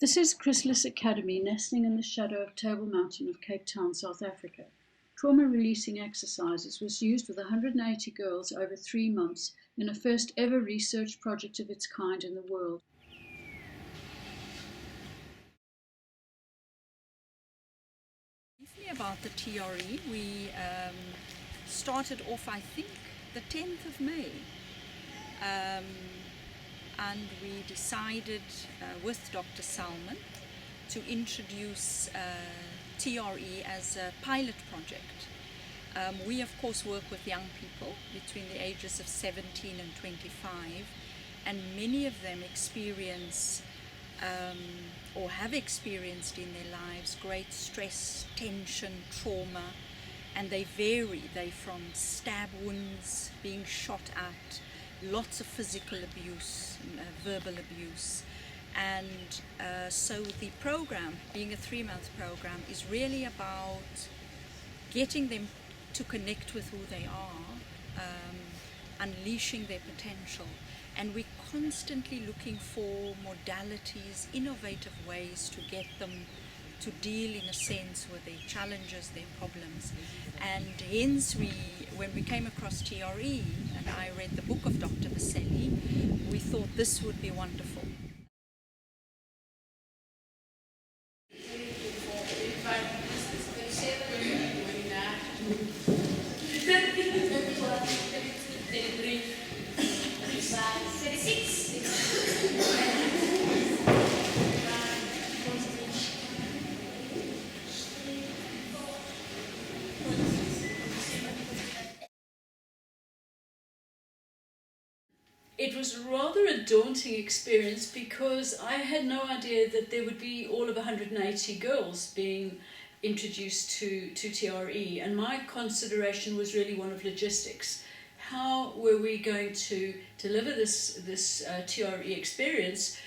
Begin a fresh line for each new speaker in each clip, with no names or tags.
This is Chrysalis Academy, nesting in the shadow of Table Mountain of Cape Town, South Africa. Trauma-releasing exercises was used with 180 girls over 3 months in a first ever research project of its kind in the world.
Briefly about the TRE, we started off, I think, the 10th of May. And we decided with Dr. Salman to introduce TRE as a pilot project. We of course work with young people between the ages of 17 and 25, and many of them experience or have experienced in their lives great stress, tension, trauma, and they vary. They're from stab wounds, being shot at, lots of physical abuse, verbal abuse, and so the program, being a 3-month program, is really about getting them to connect with who they are, unleashing their potential, and we're constantly looking for modalities, innovative ways to get them to deal in a sense with their challenges, their problems. And hence when we came across TRE and I read the book of Dr. Berceli, we thought this would be wonderful.
It was rather a daunting experience because I had no idea that there would be all of 180 girls being introduced to TRE, and my consideration was really one of logistics. How were we going to deliver this TRE experience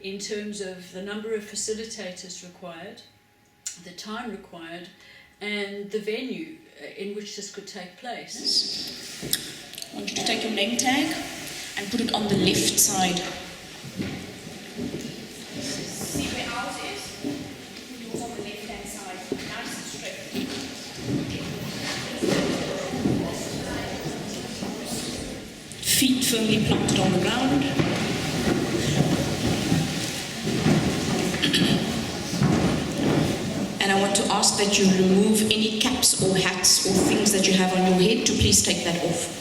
in terms of the number of facilitators required, the time required, and the venue in which this could take place?
I want you to take your name tag and put it on the left side.
See where ours is? Yours on the left hand side. Nice and straight.
Feet firmly planted on the ground. And I want to ask that you remove any caps or hats or things that you have on your head to please take that off.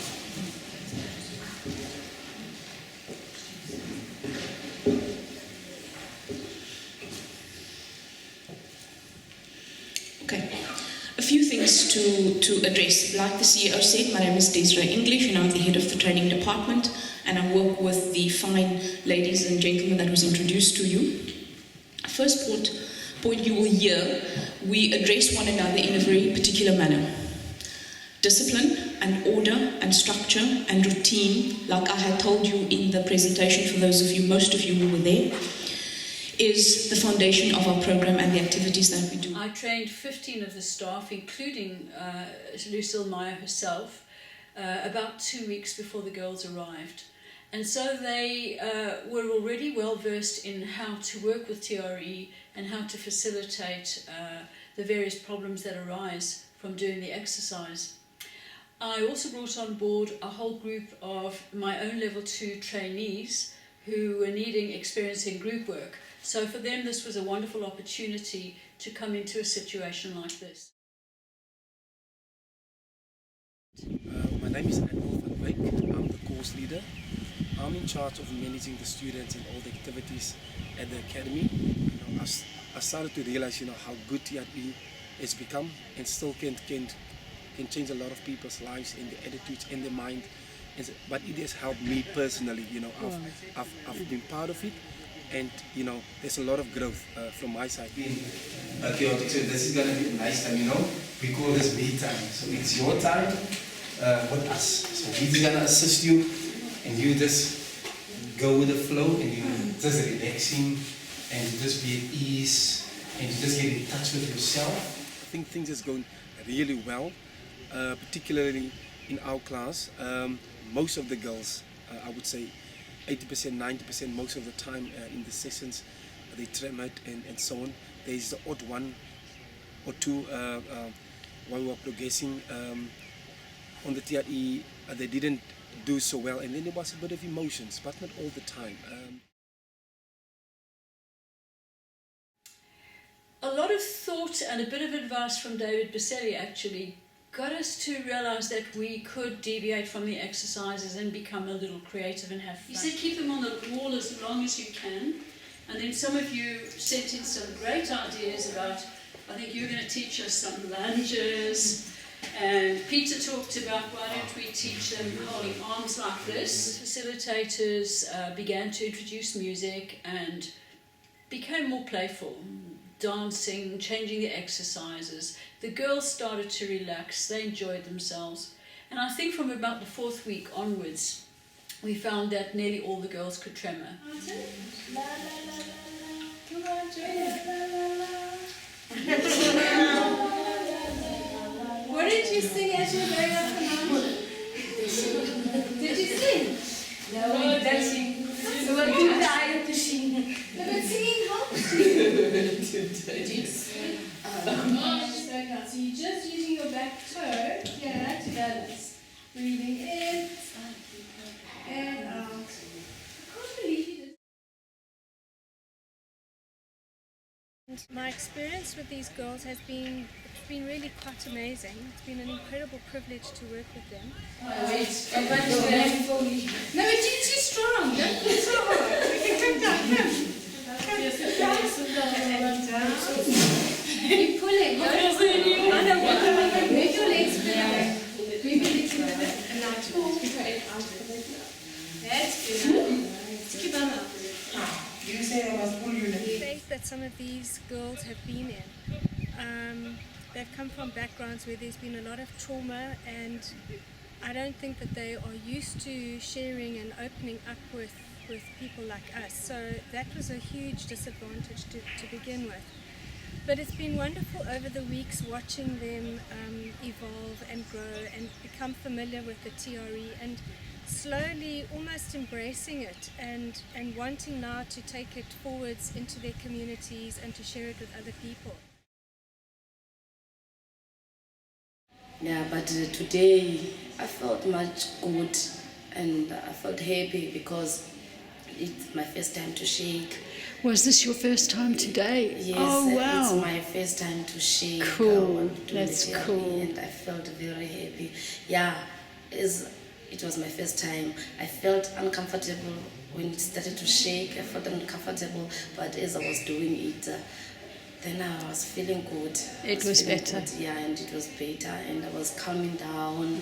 Okay, a few things to address. Like the CEO said, my name is Desiree English and I'm the head of the training department, and I work with the fine ladies and gentlemen that was introduced to you. First point you will hear, we address one another in a very particular manner. Discipline and order and structure and routine, like I had told you in the presentation for those of you, most of you who were there, is the foundation of our program and the activities that we do.
I trained 15 of the staff, including Lucille Meyer herself, about 2 weeks before the girls arrived. And so they were already well versed in how to work with TRE and how to facilitate the various problems that arise from doing the exercise. I also brought on board a whole group of my own level 2 trainees who were needing experience in group work. So for them this was a wonderful opportunity to come into a situation like this.
My name is Admiral van Wyk. I'm the course leader. I'm in charge of managing the students and all the activities at the academy. I started to realize, how good TRE has become and still can change a lot of people's lives and their attitudes and their mind. But it has helped me personally. I've been part of it, and there's a lot of growth from my side.
Okay, so this is gonna be a nice time. We call this me time. So it's your time with us. So he's gonna assist you, and you just go with the flow, and you just relaxing, and you just be at ease, and you just get in touch with yourself.
I think things is going really well, particularly in our class. Most of the girls, I would say 80%, 90% most of the time in the sessions, they trembled and so on. There is the odd one or two while we were progressing on the TRE, they didn't do so well, and then there was a bit of emotions, but not all the time.
A lot of thought and a bit of advice from David Berceli actually got us to realise that we could deviate from the exercises and become a little creative and have fun. He said keep them on the wall as long as you can, and then some of you sent in some great ideas about, I think you're going to teach us some lunges, and Peter talked about why don't we teach them holding arms like this. Facilitators began to introduce music and became more playful. Dancing, changing the exercises. The girls started to relax, they enjoyed themselves. And I think from about the 4th week onwards, we found that nearly all the girls could tremor.
What did you sing as you were going up the mountain? Did you sing? No, we were dancing. We were too tired to sing. No, but singing helps you. So you're just using your back toe here to balance. Breathing in and out. I can't believe you did.
My experience with these girls has been really quite amazing. It's been an incredible privilege to work with them.
No, it's too strong. Don't pull so hard. We can come down. You're pulling. Make your legs back. Move your legs in the back. And now pull. That's good. Keep on up.
The faith that some of these girls have been in, they've come from backgrounds where there's been a lot of trauma, and I don't think that they are used to sharing and opening up with people like us. So that was a huge disadvantage to begin with. But it's been wonderful over the weeks watching them evolve and grow and become familiar with the TRE and slowly almost embracing it and wanting now to take it forwards into their communities and to share it with other people.
Yeah, but today I felt much good and I felt happy because it's my first time to shake.
Was this your first time today?
Yes,
oh, wow.
It's my first time to shake.
Cool, that's cool.
And I felt very happy. Yeah, it was my first time. I felt uncomfortable when it started to shake. I felt uncomfortable, but as I was doing it, then I was feeling good.
It was better.
Good. Yeah, and it was better, and I was calming down,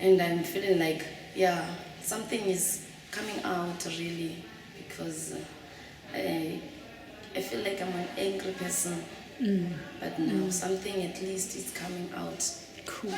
and I'm feeling like, yeah, something is coming out really, because I feel like I'm an angry person, but now something at least is coming out.
Cool.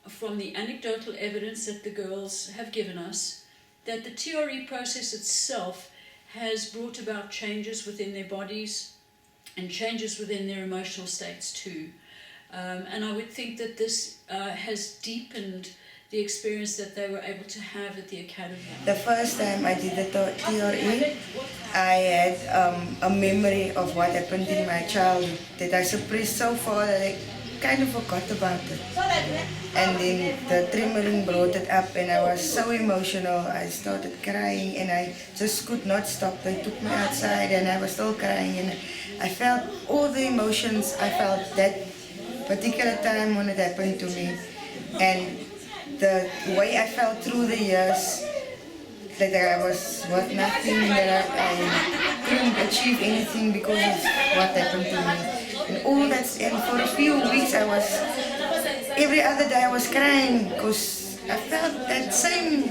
From the anecdotal evidence that the girls have given us, that the TRE process itself has brought about changes within their bodies and changes within their emotional states too. And I would think that this has deepened the experience that they were able to have at the academy.
The first time I did the TRE, I had a memory of what happened in my childhood that I suppressed so far that I kind of forgot about it. And then the tremoring brought it up and I was so emotional. I started crying and I just could not stop. They took me outside and I was still crying and I felt all the emotions I felt that particular time when it happened to me. And the way I felt through the years, that I was worth nothing, that I couldn't achieve anything because of what happened to me. And all that, and for a few weeks I was, every other day I was crying because I felt that same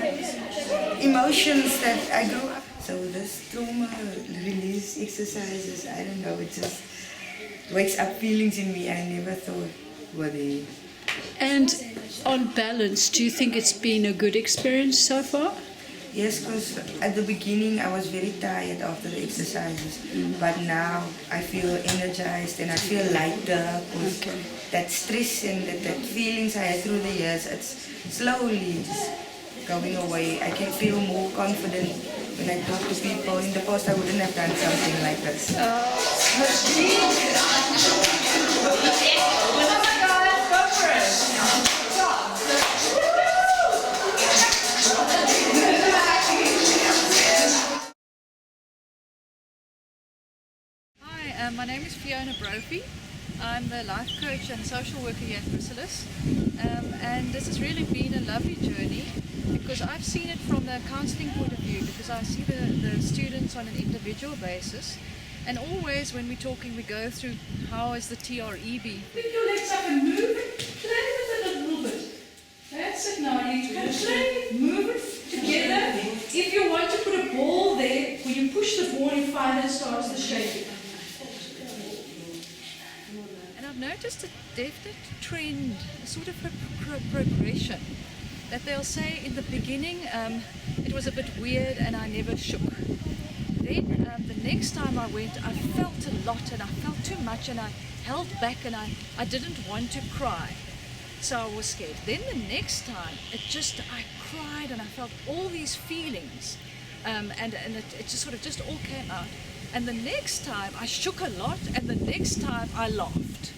emotions that I grew up. So this trauma release exercises, I don't know, it just wakes up feelings in me I never thought were there.
And on balance, do you think it's been a good experience so far?
Yes, because at the beginning I was very tired after the exercises, but now I feel energized and I feel lighter. That stress and that feelings I had through the years, it's slowly just going away. I can feel more confident when I talk to people. In the past I wouldn't have done something like this.
Hi, my name is Fiona Brophy. I'm the life coach and social worker here at Chrysalis, and this has really been a lovely journey because I've seen it from the counselling point of view, because I see the students on an individual basis, and always when we're talking we go through how has the TRE been.
Pick your legs up and move it, play with it a little bit. That's it now, you can play, move it together. If you want to put a ball there, when you push the ball you find it starts to shake.
I've noticed a definite trend, a sort of progression, that they'll say in the beginning it was a bit weird and I never shook. Then the next time I went I felt a lot and I felt too much and I held back and I didn't want to cry, so I was scared. Then the next time I cried and I felt all these feelings and it just sort of just all came out. And the next time I shook a lot and the next time I laughed.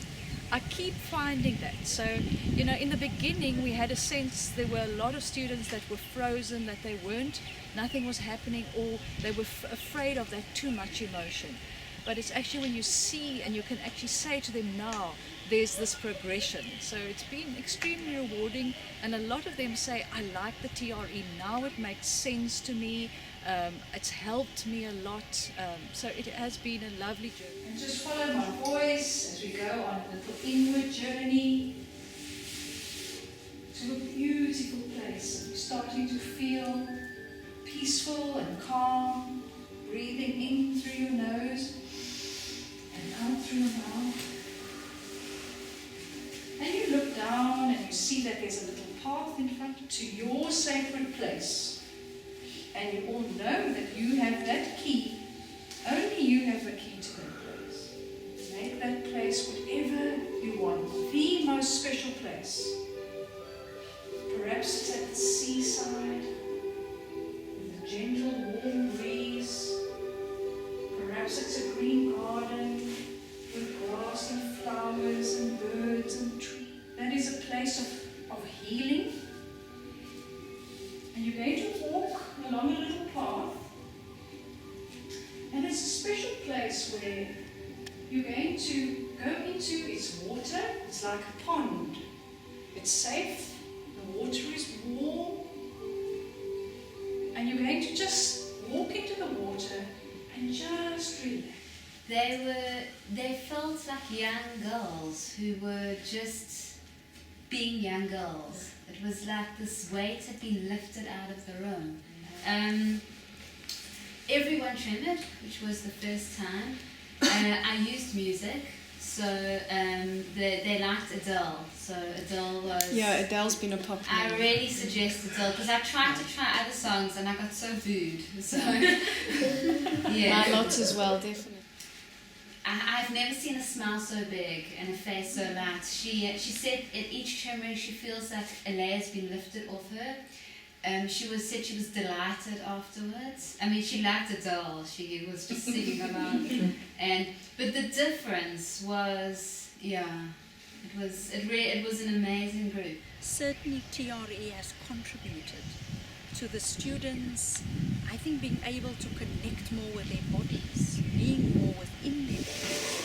I keep finding that. So, you know, in the beginning we had a sense there were a lot of students that were frozen, that they weren't, nothing was happening, or they were afraid of that too much emotion. But it's actually when you see and you can actually say to them now, there's this progression. So it's been extremely rewarding, and a lot of them say, I like the TRE now, it makes sense to me, it's helped me a lot, so it has been a lovely journey.
And just follow my voice as we go on a little inward journey to a beautiful place. I'm starting to feel peaceful and calm, breathing in through your nose and out through your mouth. And you look down and you see that there's a little path in front to your sacred place. And you all know that you have that key. Only you have the key to that place. Make that place whatever you want. The most special place. Perhaps it's at the seaside with a gentle warm breeze. Perhaps it's a green garden with grass and flowers and birds and trees. That is a place of healing. And you're going to walk along a little path. And it's a special place where you're going to go into its water. It's like a pond. It's safe. The water is warm. And you're going to just walk into the water and just relax.
They felt like young girls who were just being young girls. It was like this weight had been lifted out of the room. Everyone trembled, which was the first time. I used music, so they liked Adele. So Adele was...
Yeah, Adele's been a popular.
I really suggest Adele, because I tried to try other songs and I got so booed. So, yeah.
My lot as well, definitely.
I've never seen a smile so big and a face so light. She said at each ceremony she feels like a layer has been lifted off her. Said she was delighted afterwards. I mean, she liked Adele. She was just singing along. But the difference was, it was an amazing group.
Certainly TRE has contributed to the students, I think, being able to connect more with their bodies, being more within their bodies.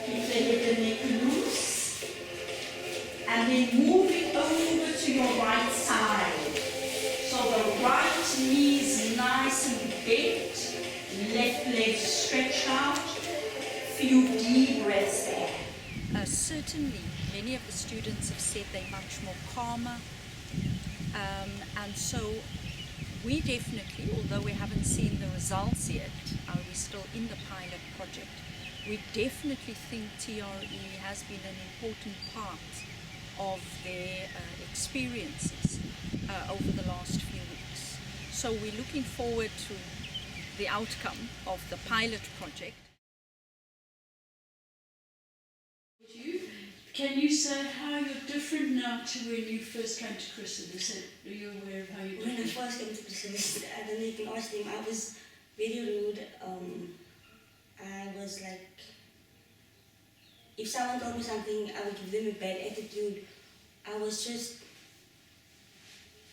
Keep the head and neck loose, and then move it over to your right side. So the right knee is nice and bent, left leg stretched out. Few deep breaths there.
Certainly, many of the students have said they're much more calmer. And so we definitely, although we haven't seen the results yet, we're still in the pilot project, we definitely think TRE has been an important part of their experiences over the last So we're looking forward to the outcome of the pilot project.
Can you say how you're different now to when you first came to Chrysalis? Are you aware of how you're different?
When I first came to Chrysalis, I don't know if you can ask them, I was very rude. I was like, if someone told me something, I would give them a bad attitude. I was just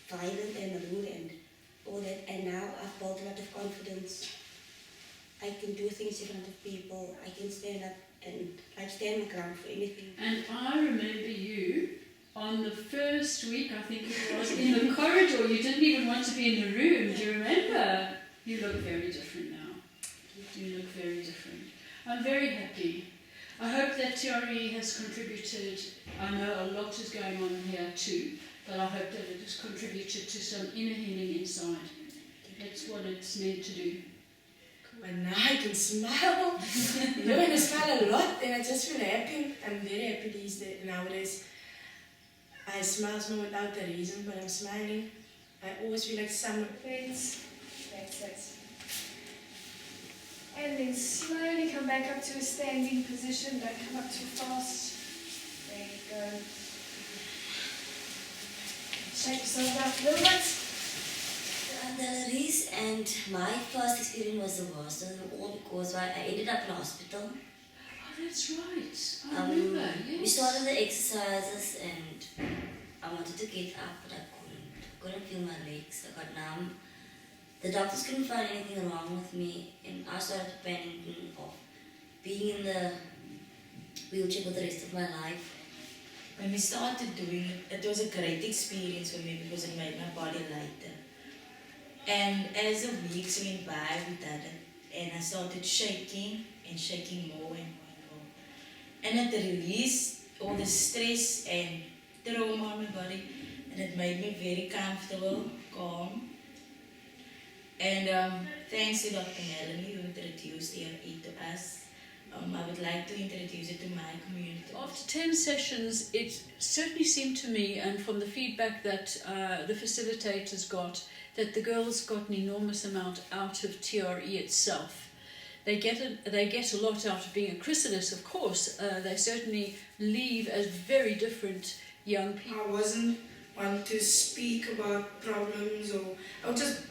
violent and rude and all that. And now I've built a lot of confidence. I can do things in front of people. I can stand up and like stand my ground for anything.
And I remember you on the first week, I think it was, in the corridor. You didn't even want to be in the room. Do you remember? You look very different now. You look very different. I'm very happy. I hope that TRE has contributed. I know a lot is going on here too, but I hope that it has contributed to some inner healing inside. That's what it's meant to do.
And now I can smile. You know, when I smile a lot, and I just feel happy. I'm very happy these days. Nowadays, I smile not without a reason, but I'm smiling. I always feel like summer.
Friends, that's it. And then slowly come back up to a standing position. Don't come up too fast. There you go. Shake yourself out a little bit.
The Reese and my first experience was the worst of them all because I ended up in hospital.
Oh, that's right. I remember, yes.
We started the exercises and I wanted to get up, but I couldn't feel my legs. I got numb. The doctors couldn't find anything wrong with me, and I started panicking of being in the wheelchair for the rest of my life.
When we started doing it, it was a great experience for me because it made my body lighter. And as the weeks went by, we did it, and I started shaking and shaking more and more and more. And it released all the stress and trauma on my body, and it made me very comfortable, calm. And thanks to Dr. Melanie who introduced TRE to us, I would like to introduce it to my community.
After 10 sessions, it certainly seemed to me, and from the feedback that the facilitators got, that the girls got an enormous amount out of TRE itself. They get a lot out of being a chrysalis, of course. They certainly leave as very different young people.
I wasn't one to speak about problems, or I would just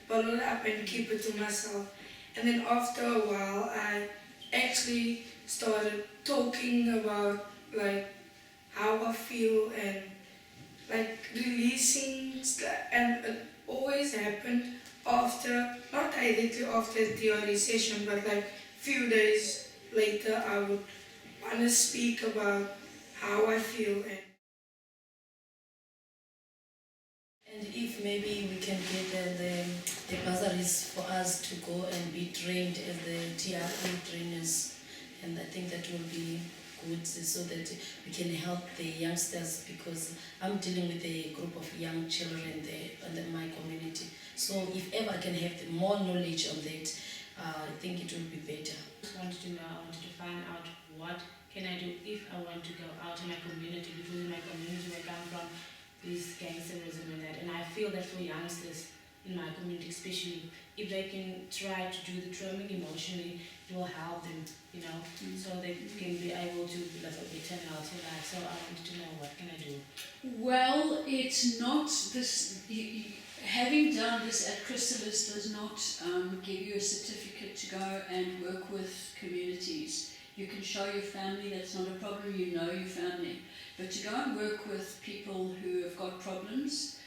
bottle it up and keep it to myself. And then after a while, I actually started talking about like how I feel and like releasing, and it always happened after, not directly after the TRE session, but like few days later I would want to speak about how I feel.
And if maybe we can get the bursaries for us to go and be trained as the TRE trainers, and I think that will be good so that we can help the youngsters, because I'm dealing with a group of young children in my community. So if ever I can have more knowledge on that, I think it will be better.
I just wanted to know, I wanted to find out what can I do if I want to go out in my community, because in my community where I come from, this gangsterism and that. And I feel that for youngsters in my community especially, if they can try to do the training emotionally, it will help them, you know, so they can be able to live a better and healthy life. So I wanted to know, what can I do?
Well, it's not this. Having done this at Chrysalis does not give you a certificate to go and work with communities. You can show your family, that's not a problem, you know your family. But to go and work with people who have got problems,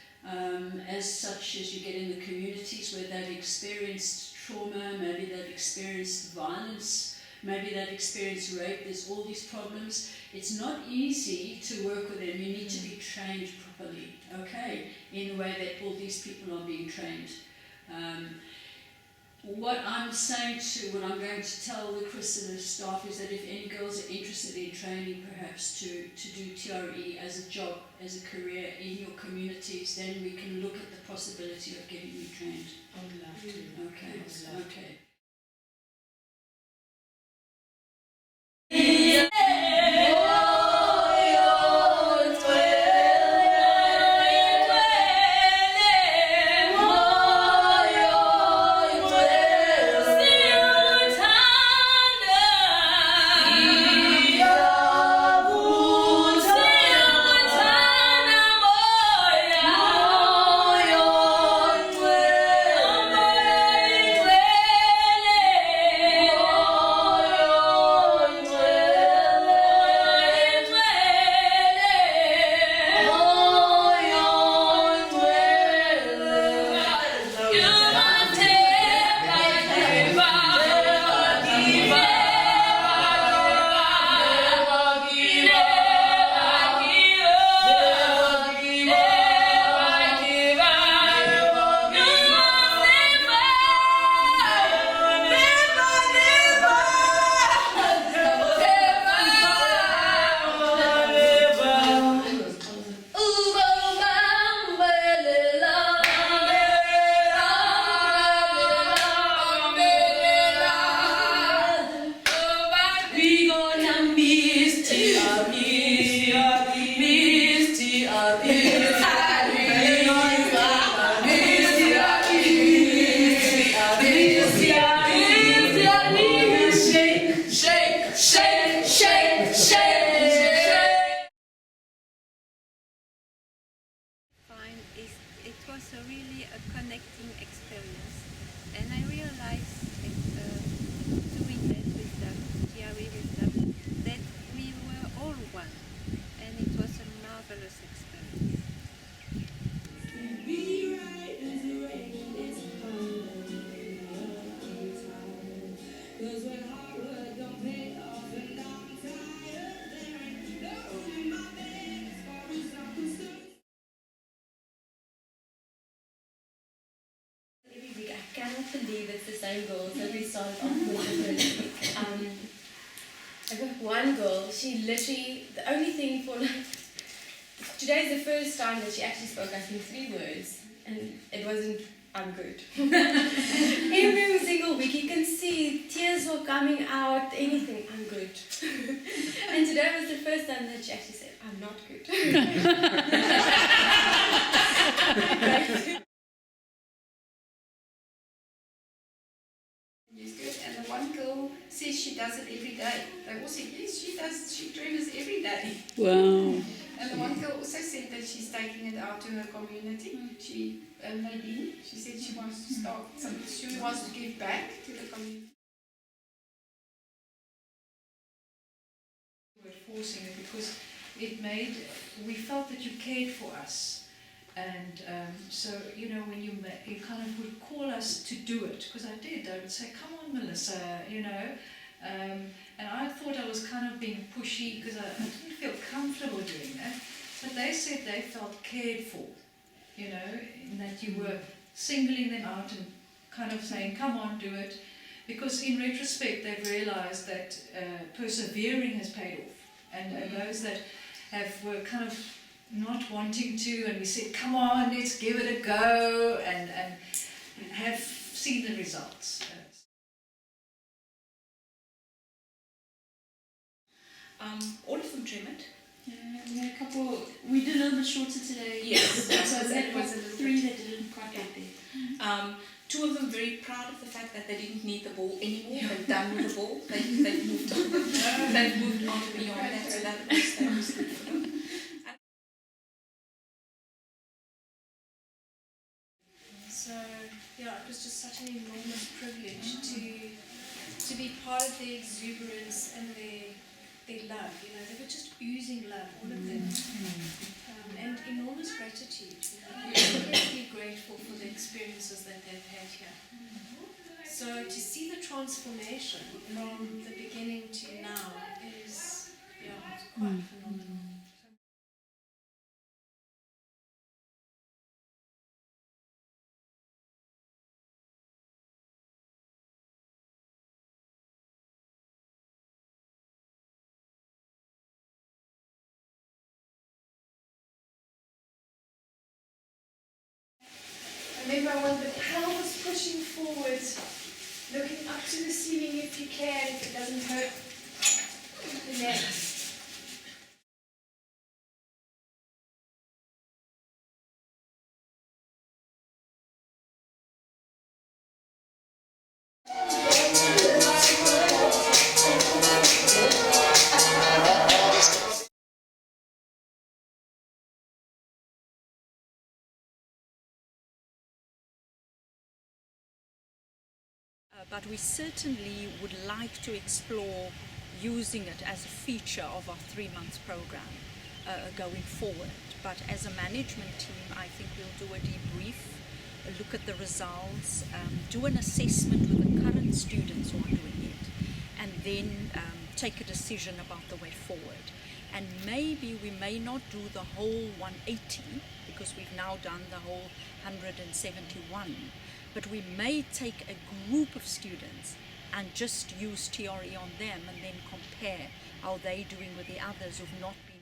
as such as you get in the communities where they've experienced trauma, maybe they've experienced violence, maybe they've experienced rape, there's all these problems. It's not easy to work with them. You need to be trained properly, okay, in the way that all these people are being trained. What I'm going to tell the Chrysalis staff is that if any girls are interested in training perhaps to do TRE as a job, as a career in your communities, then we can look at the possibility of getting you trained.
I would love to.
Okay, okay.
Yeah.
so really a connecting experience. And I realized doing that with them, TRE with them, that we were all one, and it was a marvelous experience.
I cannot believe it's the same girls that we started off with the first week. I got one girl, she literally, the only thing for like, today's the first time that she actually spoke, I think, 3 words, and it wasn't, I'm good. Every single week you can see tears were coming out, anything, I'm good. And today was the first time that she actually said, I'm not good.
And the one girl says she does it every day. They all said, yes, she trains every day.
Wow.
And the one girl also said that she's taking it out to her community. She, Nadine, she said she wants to start something, she wants to give back to the community.
We're forcing it because we felt that you cared for us. And so, you know, when you kind of would call us to do it, because I would say, come on, Melissa, you know. And I thought I was kind of being pushy because I didn't feel comfortable doing that. But they said they felt cared for, you know, in that you were singling them out and kind of saying, come on, do it. Because in retrospect, they've realized that persevering has paid off. And those that were kind of not wanting to, and we said, come on, let's give it a go, and have seen the results.
All of them trimmed.
We had a couple, we did a little bit shorter today.
Yes,
so
that was a
3 that didn't quite get there.
2 of them very proud of the fact that they didn't need the ball anymore. They're done with the ball. They've moved on. They've moved on beyond that, so that was good for them.
So yeah, it was just such an enormous privilege to be part of their exuberance and their love. You know, they were just oozing love, all of them, and enormous gratitude. We're incredibly grateful for the experiences that they've had here. So to see the transformation from the beginning to now is it's quite phenomenal.
Remember when the pelvis pushing forward, looking up to the ceiling if you can, if it doesn't hurt the neck.
But we certainly would like to explore using it as a feature of our 3-month program going forward. But as a management team, I think we'll do a debrief, look at the results, do an assessment with the current students who are doing it, and then take a decision about the way forward. And maybe we may not do the whole 180, because we've now done the whole 171. But we may take a group of students and just use TRE on them and then compare how they're doing with the others who've not been.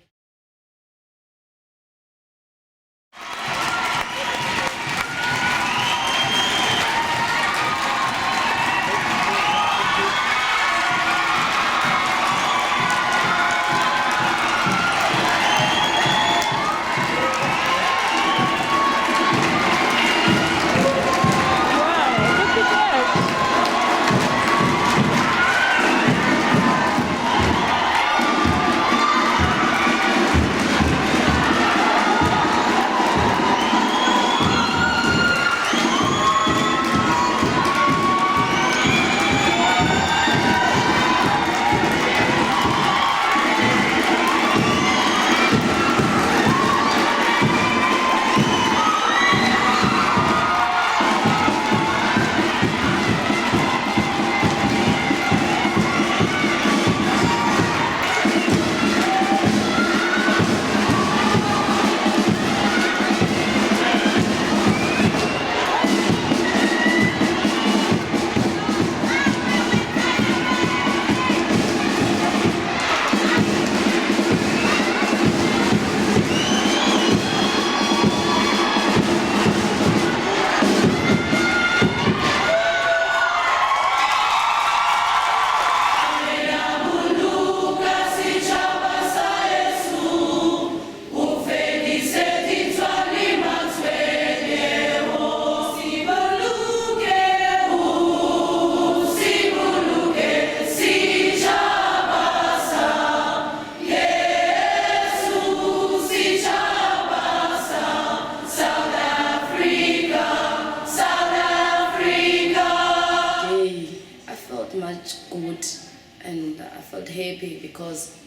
happy because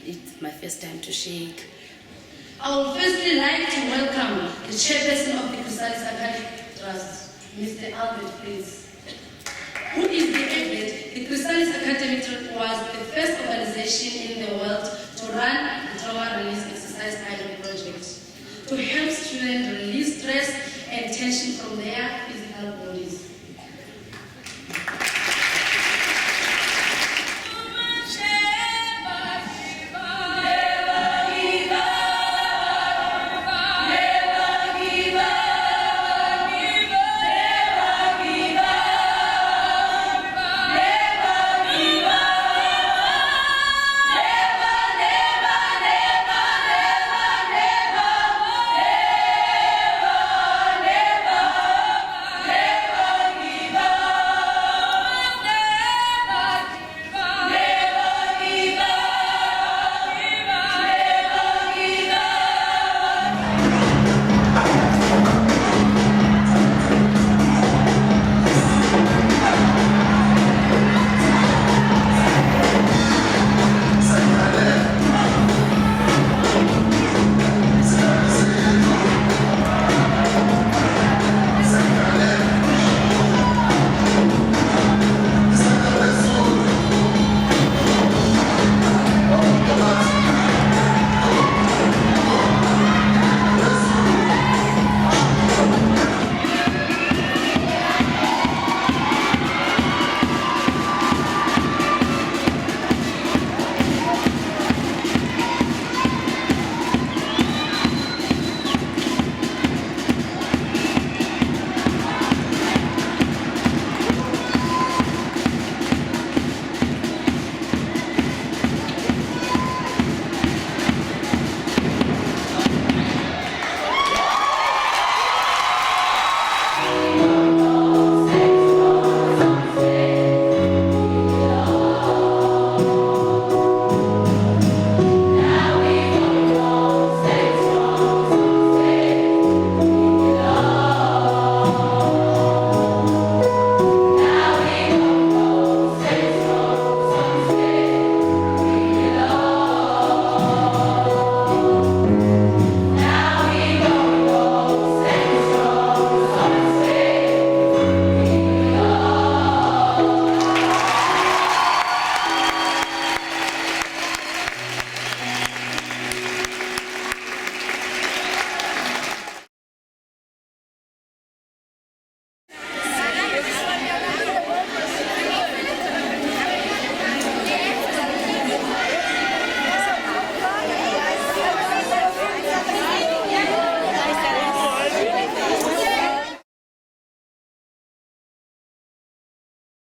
it's my first time to shake.
I would firstly like to welcome the chairperson of the Chrysalis Academy Trust, Mr. Albert, please. Who is the head? The Chrysalis Academy Trust was the first organization in the world to run the trauma release exercise pilot project to help students release